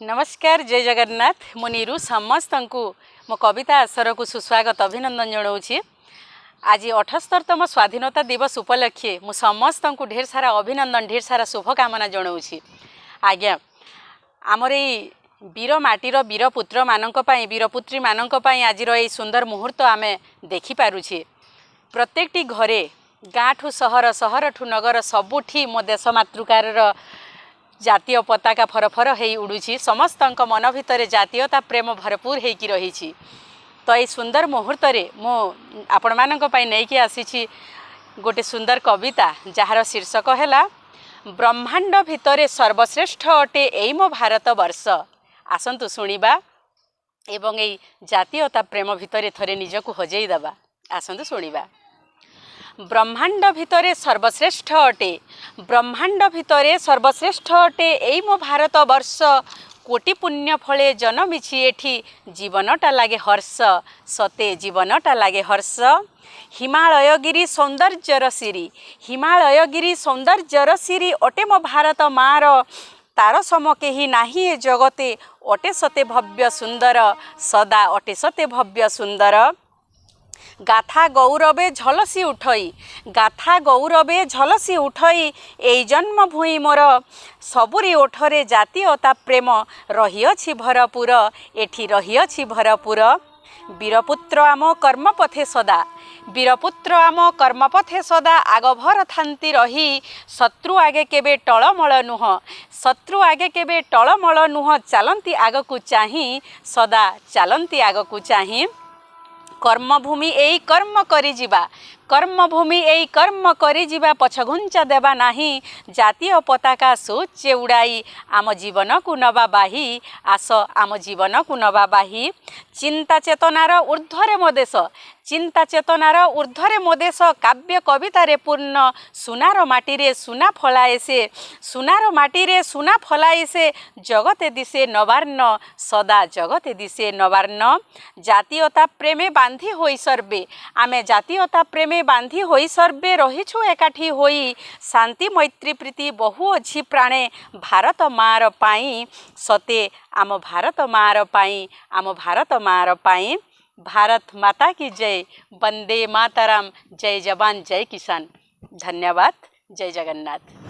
नमस्कार जय जगन्नाथ मो नीरू समस्त मो कविता आसर को सुस्वागत अभिनंदन जनाऊँगी। आज 78तम स्वाधीनता दिवस उपलक्षे मु समस्त को ढेर सारा अभिनंदन ढेर सारा शुभकामना जनाऊँगी। आज्ञा आमर वीर माटीर वीर पुत्र मानक पई वीर पुत्री मानक पई आज ये सुंदर मुहूर्त आमे देखि पारुछे। प्रत्येकटी घरे गाँ ठू सहर सहर ठू नगर सबुठी मो देश मातृकार जातीय पताका फरफर हे उड़ुछि। समस्त मन भितर जातीयता प्रेम भरपूर होकी रही। तो ये सुंदर मुहूर्त मु आपण मानक पई नेकी आसीछि गोटे सुंदर कविता जार शीर्षक है ब्रह्मांड भितर सर्वश्रेष्ठ अटे एई मो भारत वर्ष। आसंतु शुणिबा एवं एई जातीयता प्रेम भितर थरे निजको हजेई दबा। आसंतु शुणिबा। ब्रह्मांड भितरे सर्वश्रेष्ठ अटे ब्रह्मांड भितरे सर्वश्रेष्ठ अटे एई मो भारत वर्ष। कोटि पुण्य फले जन्मिछि एठी जीवनटा लागे हर्ष सते जीवनटा लागे हर्ष। हिमालयगिरी सौंदर्यर सिरी हिमालयगिरी सौंदर्यर सिरी अटे मो भारत मार। तार सम केही नाही ए जगते अटे सते भव्य सुंदर सदा अटे सते भव्य सुंदर। गाथा गौरवे झलसी उठई गाथा गौरवे झलसी उठई एई जन्म भूई मोर सबुरी ओठरे जातीयता प्रेम रहिअछि भरपूर एठी रहिअछि भरपूर। वीरपुत्र आम कर्मपथे सदा वीरपुत्र आम कर्मपथे सदा आगभर थांती रही। शत्रु आगे केबे टळमळ नुह शत्रु आगे केबे टळमळ नुह चालंती आगकु चाही सदा चालंती आगकु चाही। कर्मभूमि एई कर्म करी जिबा कर्मभूमि एई कर्म करी जिबा पछघुंचा देबा नाही। जातीय पताका सोचे उड़ाई आम जीवन को नबा बाही आस आम जीवन को नबा बाही। चिंता चेतनार ऊर्ध्वरे मो देश चिंता चेतनार ऊर्ध्वरे मो देश काव्य कवितारे पूर्ण। सुनार माटीरे सुना फलाए से सुनार माटीरे सुना फलाए से जगते दिसे नवार्ण सदा जगते दिसे नवार्ण। जातीयता प्रेमे बांधी होई सर्वे आमे जातीयता प्रेमे बांधी होई सर्वे रहिछु एकाठी होई। शांति मैत्री प्रीति बहु अछि प्राणे भारत मार पाई सते आम भारत मार पाई आम भारत मार पाई। भारत माता की जय वंदे मातरम जय जवान जय किसान। धन्यवाद जय जगन्नाथ।